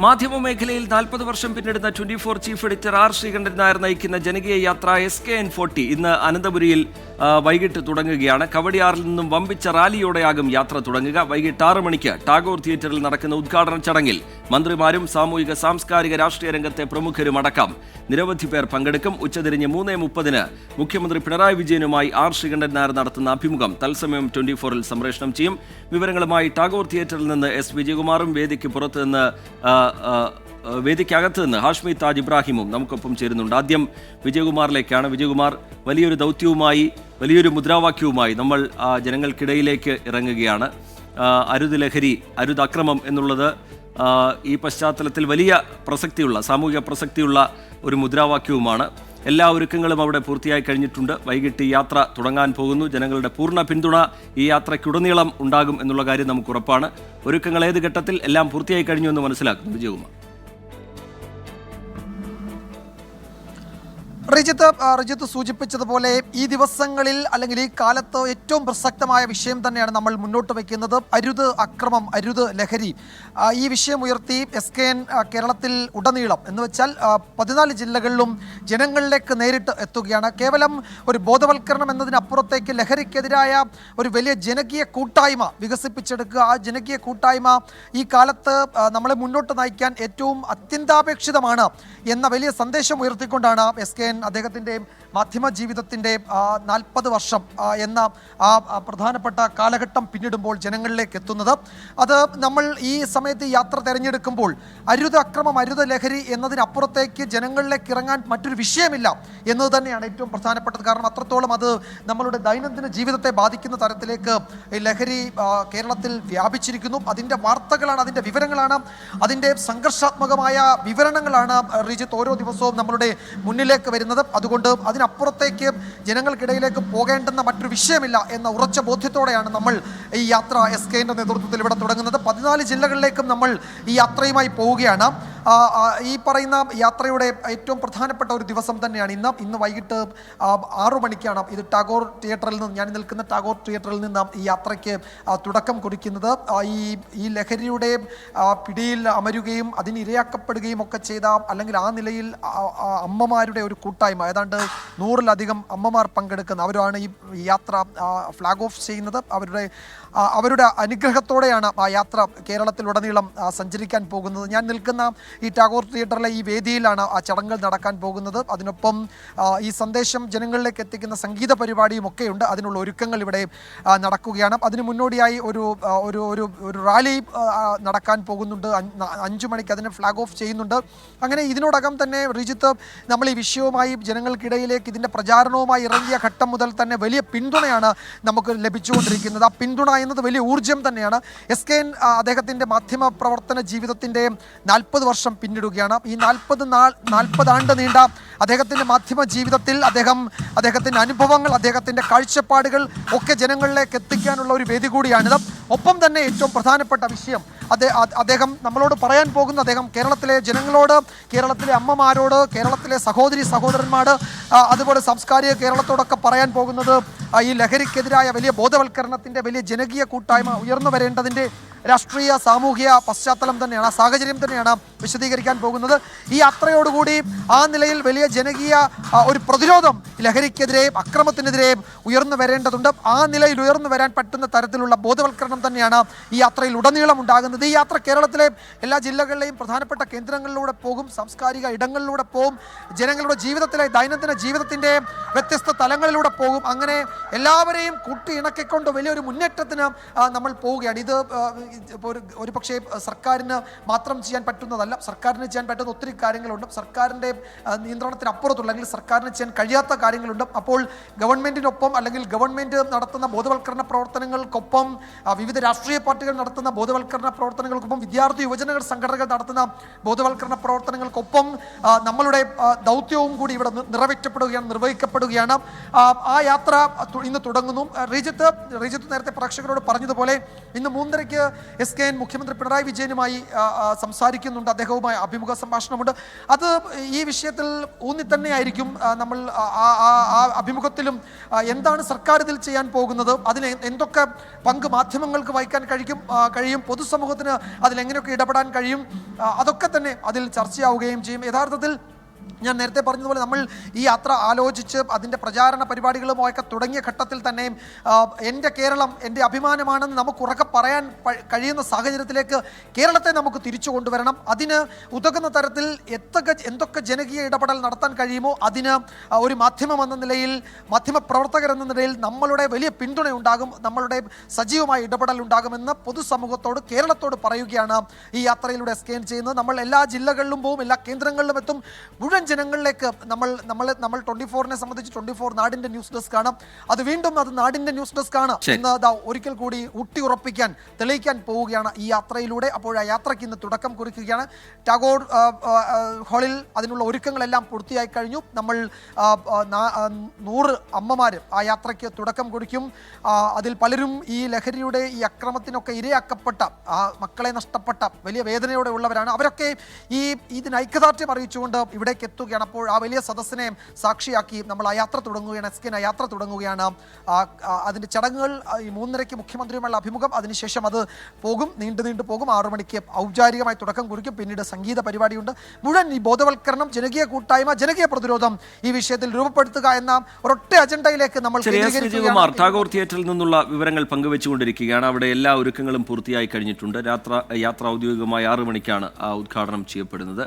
മാധ്യമ മേഖലയിൽ 40 വർഷം പിന്നിടുന്ന 24 chief editor R Sreekandan Nair നയിക്കുന്ന ജനകീയ യാത്ര SKN40 ഇന്ന് അനന്തപുരിയിൽ വൈകിട്ട് തുടങ്ങുകയാണ്. കവടിയാറിൽ നിന്നും വമ്പിച്ച റാലിയോടെയാകും യാത്ര തുടങ്ങുക. വൈകിട്ട് 6 മണിക്ക് ടാഗോർ തിയേറ്ററിൽ നടക്കുന്ന ഉദ്ഘാടന ചടങ്ങിൽ മന്ത്രിമാരും സാമൂഹിക സാംസ്കാരിക രാഷ്ട്രീയ രംഗത്തെ പ്രമുഖരും അടക്കം നിരവധി പേർ പങ്കെടുക്കും. ഉച്ചതിരിഞ്ഞ് 3:30 മുഖ്യമന്ത്രി പിണറായി വിജയനുമായി ആർ ശ്രീകണ്ഠൻ നായർ നടത്തുന്ന അഭിമുഖം തത്സമയം 24-ൽ സംപ്രേഷണം ചെയ്യും. വിവരങ്ങളുമായി ടാഗോർ തിയേറ്ററിൽ നിന്ന് S വിജയകുമാറും വേദിക്ക് പുറത്ത് നിന്ന് വേദിക്കകത്ത് നിന്ന് ഹാഷ്മി താജ് ഇബ്രാഹിമും നമുക്കൊപ്പം ചേരുന്നുണ്ട്. ആദ്യം വിജയകുമാറിലേക്കാണ്. വിജയകുമാർ, വലിയൊരു ദൗത്യവുമായി വലിയൊരു മുദ്രാവാക്യവുമായി നമ്മൾ ജനങ്ങൾക്കിടയിലേക്ക് ഇറങ്ങുകയാണ്. അരുത് ലഹരി, അരുത് അക്രമം എന്നുള്ളത് ഈ പശ്ചാത്തലത്തിൽ വലിയ പ്രസക്തിയുള്ള, സാമൂഹിക പ്രസക്തിയുള്ള ഒരു മുദ്രാവാക്യവുമാണ്. എല്ലാ ഒരുക്കങ്ങളും അവിടെ പൂർത്തിയായി കഴിഞ്ഞിട്ടുണ്ട്. വൈകിട്ട് ഈ യാത്ര തുടങ്ങാൻ പോകുന്നു. ജനങ്ങളുടെ പൂർണ്ണ പിന്തുണ ഈ യാത്രയ്ക്കുടനീളം ഉണ്ടാകും എന്നുള്ള കാര്യം നമുക്ക് ഉറപ്പാണ്. ഒരുക്കങ്ങൾ ഏത് ഘട്ടത്തിൽ എല്ലാം പൂർത്തിയായി കഴിഞ്ഞു എന്ന് മനസ്സിലാക്കുന്നു വിജയകുമാർ? റിജിത്ത് സൂചിപ്പിച്ചതുപോലെ ഈ ദിവസങ്ങളിൽ അല്ലെങ്കിൽ ഈ കാലത്ത് ഏറ്റവും പ്രസക്തമായ വിഷയം തന്നെയാണ് നമ്മൾ മുന്നോട്ട് വയ്ക്കുന്നത്. അരുത് അക്രമം, അരുത് ലഹരി. ഈ വിഷയം ഉയർത്തി SKN കേരളത്തിൽ ഉടനീളം എന്ന് വെച്ചാൽ 14 ജില്ലകളിലും ജനങ്ങളിലേക്ക് നേരിട്ട് എത്തുകയാണ്. കേവലം ഒരു ബോധവൽക്കരണം എന്നതിനപ്പുറത്തേക്ക് ലഹരിക്കെതിരായ ഒരു വലിയ ജനകീയ കൂട്ടായ്മ വികസിപ്പിച്ചെടുക്കുക. ആ ജനകീയ കൂട്ടായ്മ ഈ കാലത്ത് നമ്മളെ മുന്നോട്ട് നയിക്കാൻ ഏറ്റവും അത്യന്താപേക്ഷിതമാണ് എന്ന വലിയ സന്ദേശം ഉയർത്തിക്കൊണ്ടാണ് SKN അദ്ദേഹത്തിൻ്റെ മാധ്യമ ജീവിതത്തിൻ്റെ 40 വർഷം എന്ന ആ പ്രധാനപ്പെട്ട കാലഘട്ടം പിന്നിടുമ്പോൾ ജനങ്ങളിലേക്ക് എത്തുന്നത്. അത് നമ്മൾ ഈ സമയത്ത് യാത്ര തിരഞ്ഞെടുക്കുമ്പോൾ അരുത് അക്രമം, അരുത് ലഹരി എന്നതിനപ്പുറത്തേക്ക് ജനങ്ങളിലേക്ക് ഇറങ്ങാൻ മറ്റൊരു വിഷയമില്ല എന്നത് തന്നെയാണ് ഏറ്റവും പ്രധാനപ്പെട്ടത്. കാരണം അത്രത്തോളം അത് നമ്മളുടെ ദൈനംദിന ജീവിതത്തെ ബാധിക്കുന്ന തരത്തിലേക്ക് ലഹരി കേരളത്തിൽ വ്യാപിച്ചിരിക്കുന്നു. അതിൻ്റെ വാർത്തകളാണ്, അതിൻ്റെ വിവരങ്ങളാണ്, അതിൻ്റെ സംഘർഷാത്മകമായ വിവരണങ്ങളാണ് റിജിത്ത് ഓരോ ദിവസവും നമ്മളുടെ മുന്നിലേക്ക് വരുന്നത്. അതുകൊണ്ട് അതിനപ്പുറത്തേക്ക് ജനങ്ങൾക്കിടയിലേക്ക് പോകേണ്ടെന്ന മറ്റൊരു വിഷയമില്ല എന്ന ഉറച്ച ബോധ്യത്തോടെയാണ് നമ്മൾ ഈ യാത്ര SKN നേതൃത്വത്തിൽ ഇവിടെ തുടങ്ങുന്നത്. 14 ജില്ലകളിലേക്കും നമ്മൾ ഈ യാത്രയുമായി പോവുകയാണ്. ഈ പറയുന്ന യാത്രയുടെ ഏറ്റവും പ്രധാനപ്പെട്ട ഒരു ദിവസം തന്നെയാണ് ഇന്ന് വൈകിട്ട് 6 മണിക്കാണ് ഇത് ടാഗോർ തിയേറ്ററിൽ നിന്ന്, ഞാൻ നിൽക്കുന്ന ടാഗോർ തിയേറ്ററിൽ നിന്ന് ഈ യാത്രയ്ക്ക് തുടക്കം കുറിക്കുന്നത്. ഈ ലഹരിയുടെ പിടിയിൽ അമരുകയും അതിന് ഇരയാക്കപ്പെടുകയും ഒക്കെ ചെയ്ത, അല്ലെങ്കിൽ ആ നിലയിൽ അമ്മമാരുടെ ഒരു കൂട്ടായ്മ, ഏതാണ്ട് 100-ലധികം അമ്മമാർ പങ്കെടുക്കുന്ന അവരാണ് ഈ യാത്ര ഫ്ലാഗ് ഓഫ് ചെയ്യുന്നത്. അവരുടെ അനുഗ്രഹത്തോടെയാണ് ആ യാത്ര കേരളത്തിലുടനീളം സഞ്ചരിക്കാൻ പോകുന്നത്. ഞാൻ നിൽക്കുന്ന ഈ ടാഗോർ തിയേറ്ററിലെ ഈ വേദിയിലാണ് ആ ചടങ്ങുകൾ നടക്കാൻ പോകുന്നത്. അതിനൊപ്പം ഈ സന്ദേശം ജനങ്ങളിലേക്ക് എത്തിക്കുന്ന സംഗീത പരിപാടിയും ഒക്കെയുണ്ട്. അതിനുള്ള ഒരുക്കങ്ങൾ ഇവിടെ നടക്കുകയാണ്. അതിന് മുന്നോടിയായി ഒരു റാലി നടക്കാൻ പോകുന്നുണ്ട്. 5 മണിക്ക് അതിന് ഫ്ലാഗ് ഓഫ് ചെയ്യുന്നുണ്ട്. അങ്ങനെ ഇതിനോടകം തന്നെ റിജിത്ത്, നമ്മൾ ഈ വിഷയവുമായി ജനങ്ങൾക്കിടയിലേക്ക് ഇതിൻ്റെ പ്രചാരണവുമായി ഇറങ്ങിയ ഘട്ടം മുതൽ തന്നെ വലിയ പിന്തുണയാണ് നമുക്ക് ലഭിച്ചുകൊണ്ടിരിക്കുന്നത്. ആ പിന്തുണ എന്നത് വലിയ ഊർജ്ജം തന്നെയാണ്. SKN അദ്ദേഹത്തിൻ്റെ മാധ്യമ പ്രവർത്തന ജീവിതത്തിൻ്റെ 40 വർഷം പിന്നിടുകയാണ്. ഈ 40 ആണ്ട് നീണ്ട അദ്ദേഹത്തിൻ്റെ മാധ്യമ ജീവിതത്തിൽ അദ്ദേഹത്തിൻ്റെ അനുഭവങ്ങൾ, അദ്ദേഹത്തിൻ്റെ കാഴ്ചപ്പാടുകൾ ഒക്കെ ജനങ്ങളിലേക്ക് എത്തിക്കാനുള്ള ഒരു വേദി കൂടിയാണിത്. ഒപ്പം തന്നെ ഏറ്റവും പ്രധാനപ്പെട്ട വിഷയം അദ്ദേഹം നമ്മളോട് പറയാൻ പോകുന്ന, അദ്ദേഹം കേരളത്തിലെ ജനങ്ങളോട്, കേരളത്തിലെ അമ്മമാരോട്, കേരളത്തിലെ സഹോദരന്മാർ, അതുപോലെ സാംസ്കാരിക കേരളത്തോടൊക്കെ പറയാൻ പോകുന്നത് ഈ ലഹരിക്കെതിരായ വലിയ ബോധവൽക്കരണത്തിൻ്റെ വലിയ ജനകീയ കൂട്ടായ്മ ഉയർന്നു വരേണ്ടതിൻ്റെ രാഷ്ട്രീയ സാമൂഹിക പശ്ചാത്തലം തന്നെയാണ്, ആ സാഹചര്യം തന്നെയാണ് വിശദീകരിക്കാൻ പോകുന്നത്. ഈ യാത്രയോടുകൂടി ആ നിലയിൽ വലിയ ജനകീയ ഒരു പ്രതിരോധം ലഹരിക്കെതിരെയും അക്രമത്തിനെതിരെയും ഉയർന്നു വരേണ്ടതുണ്ട്. ആ നിലയിൽ ഉയർന്നു വരാൻ പറ്റുന്ന തരത്തിലുള്ള ബോധവൽക്കരണം തന്നെയാണ് ഈ യാത്രയിൽ ഉടനീളം ഉണ്ടാകുന്നത്. ഈ യാത്ര കേരളത്തിലെ എല്ലാ ജില്ലകളിലെയും പ്രധാനപ്പെട്ട കേന്ദ്രങ്ങളിലൂടെ പോകും, സാംസ്കാരിക ഇടങ്ങളിലൂടെ പോകും, ജനങ്ങളുടെ ജീവിതത്തിലെ ദൈനംദിന ജീവിതത്തിൻ്റെ വ്യത്യസ്ത തലങ്ങളിലൂടെ പോകും. അങ്ങനെ എല്ലാവരെയും കൂട്ടി ഇണക്കിക്കൊണ്ട് വലിയൊരു മുന്നേറ്റത്തിന് നമ്മൾ പോവുകയാണ്. ഇത് ഒരു പക്ഷേ സർക്കാരിന് മാത്രം ചെയ്യാൻ പറ്റുന്നതല്ല. സർക്കാരിന് ചെയ്യാൻ പറ്റുന്ന ഒത്തിരി കാര്യങ്ങളുണ്ട്. സർക്കാരിൻ്റെ നിയന്ത്രണത്തിനപ്പുറത്തുള്ള, അല്ലെങ്കിൽ സർക്കാരിന് ചെയ്യാൻ കഴിയാത്ത കാര്യങ്ങളുണ്ട്. അപ്പോൾ ഗവൺമെൻറ്റിനൊപ്പം, അല്ലെങ്കിൽ ഗവൺമെൻറ് നടത്തുന്ന ബോധവൽക്കരണ പ്രവർത്തനങ്ങൾക്കൊപ്പം, വിവിധ രാഷ്ട്രീയ പാർട്ടികൾ നടത്തുന്ന ബോധവൽക്കരണ പ്രവർത്തനങ്ങൾക്കൊപ്പം, വിദ്യാർത്ഥി യുവജന സംഘടനകൾ നടത്തുന്ന ബോധവൽക്കരണ പ്രവർത്തനങ്ങൾക്കൊപ്പം നമ്മളുടെ ദൗത്യവും കൂടി ഇവിടെ നിർവഹിക്കപ്പെടുകയാണ്. ആ യാത്ര ഇന്ന് തുടങ്ങുന്നു. റിജിത്ത് നേരത്തെ പ്രേക്ഷകരോട് പറഞ്ഞതുപോലെ ഇന്ന് 3:30 SKN മുഖ്യമന്ത്രി പിണറായി വിജയനുമായി സംസാരിക്കുന്നുണ്ട്, അദ്ദേഹവുമായി അഭിമുഖ സംഭാഷണമുണ്ട്. അത് ഈ വിഷയത്തിൽ ഊന്നി തന്നെയായിരിക്കും നമ്മൾ ആ അഭിമുഖത്തിലും എന്താണ് സർക്കാർ ഇതിൽ ചെയ്യാൻ പോകുന്നത്, അതിന് എന്തൊക്കെ പങ്ക് മാധ്യമങ്ങൾക്ക് വഹിക്കാൻ കഴിയും, പൊതുസമൂഹത്തിന് അതിലെങ്ങനെയൊക്കെ ഇടപെടാൻ കഴിയും, അതൊക്കെ തന്നെ അതിൽ ചർച്ചയാവുകയും ചെയ്യും. യഥാർത്ഥത്തിൽ ഞാൻ നേരത്തെ പറഞ്ഞതുപോലെ നമ്മൾ ഈ യാത്ര ആലോചിച്ച് അതിൻ്റെ പ്രചാരണ പരിപാടികളുമൊക്കെ തുടങ്ങിയ ഘട്ടത്തിൽ തന്നെ എൻ്റെ കേരളം എൻ്റെ അഭിമാനമാണെന്ന് നമുക്ക് ഉറക്കെ പറയാൻ കഴിയുന്ന സാഹചര്യത്തിലേക്ക് കേരളത്തെ നമുക്ക് തിരിച്ചു കൊണ്ടുവരണം. അതിന് ഉതകുന്ന തരത്തിൽ എന്തൊക്കെ ജനകീയ ഇടപെടൽ നടത്താൻ കഴിയുമോ അതിന് ഒരു മാധ്യമം എന്ന നിലയിൽ, മാധ്യമപ്രവർത്തകർ എന്ന നിലയിൽ നമ്മളുടെ വലിയ പിന്തുണയുണ്ടാകും, നമ്മളുടെ സജീവമായ ഇടപെടൽ ഉണ്ടാകുമെന്ന് പൊതുസമൂഹത്തോട്, കേരളത്തോട് പറയുകയാണ് ഈ യാത്രയിലൂടെ SKN ചെയ്യുന്നത്. നമ്മൾ എല്ലാ ജില്ലകളിലും പോവും, എല്ലാ കേന്ദ്രങ്ങളിലും എത്തും, മുഴുവൻ ജനങ്ങളിലേക്ക് നമ്മൾ 24-നെ സംബന്ധിച്ച് 24 നാടിന്റെ ന്യൂസ് ഡെസ്ക് ആണ്. അത് വീണ്ടും അത് നാടിന്റെ ന്യൂസ് ഡെസ്ക് ആണ് എന്ന് ഒരിക്കൽ കൂടി ഊട്ടി ഉറപ്പിക്കാൻ, തെളിയിക്കാൻ പോവുകയാണ് ഈ യാത്രയിലൂടെ. അപ്പോൾ ആ യാത്രയ്ക്ക് ഇന്ന് തുടക്കം കുറിക്കുകയാണ്. ടാഗോർ ഹാളിൽ അതിനുള്ള ഒരുക്കങ്ങളെല്ലാം പൂർത്തിയായി കഴിഞ്ഞു. നമ്മൾ 100 അമ്മമാർ ആ യാത്രയ്ക്ക് തുടക്കം കുറിക്കും. അതിൽ പലരും ഈ ലഹരിയുടെ ഈ അക്രമത്തിനൊക്കെ ഇരയാക്കപ്പെട്ട, മക്കളെ നഷ്ടപ്പെട്ട വലിയ വേദനയോടെ ഉള്ളവരാണ്. അവരൊക്കെ ഇതിന് ഐക്യദാർഢ്യം അറിയിച്ചുകൊണ്ട് ഇവിടേക്ക് എത്തുകയാണ്. അപ്പോൾ ആ വലിയ സദസ്സിനെ സാക്ഷിയാക്കി നമ്മൾ ആ യാത്ര തുടങ്ങുകയാണ്, SKN ആ യാത്ര തുടങ്ങുകയാണ്. അതിൻ്റെ ചടങ്ങുകൾ 3:30 മുഖ്യമന്ത്രിയുമായുള്ള അഭിമുഖം, അതിനുശേഷം അത് പോകും, നീണ്ടു പോകും. 6 മണിക്ക് ഔപചാരികമായി തുടക്കം കുറിക്കും. പിന്നീട് സംഗീത പരിപാടിയുണ്ട്. മുഴുവൻ ഈ ബോധവൽക്കരണം, ജനകീയ കൂട്ടായ്മ, ജനകീയ പ്രതിരോധം ഈ വിഷയത്തിൽ രൂപപ്പെടുത്തുക എന്ന ഒരൊറ്റ അജണ്ടയിലേക്ക് നമ്മൾ കേന്ദ്രീകരിക്കുകയാണ്. ടാഗോർ തിയേറ്ററിൽ നിന്നുള്ള വിവരങ്ങൾ പങ്കുവെച്ചുകൊണ്ടിരിക്കുകയാണ്. അവിടെ എല്ലാ ഒരുക്കങ്ങളും പൂർത്തിയായി കഴിഞ്ഞിട്ടുണ്ട്. യാത്ര ഔദ്യോഗികമായി 6 മണിക്കാണ് ഉദ്ഘാടനം ചെയ്യപ്പെടുന്നത്.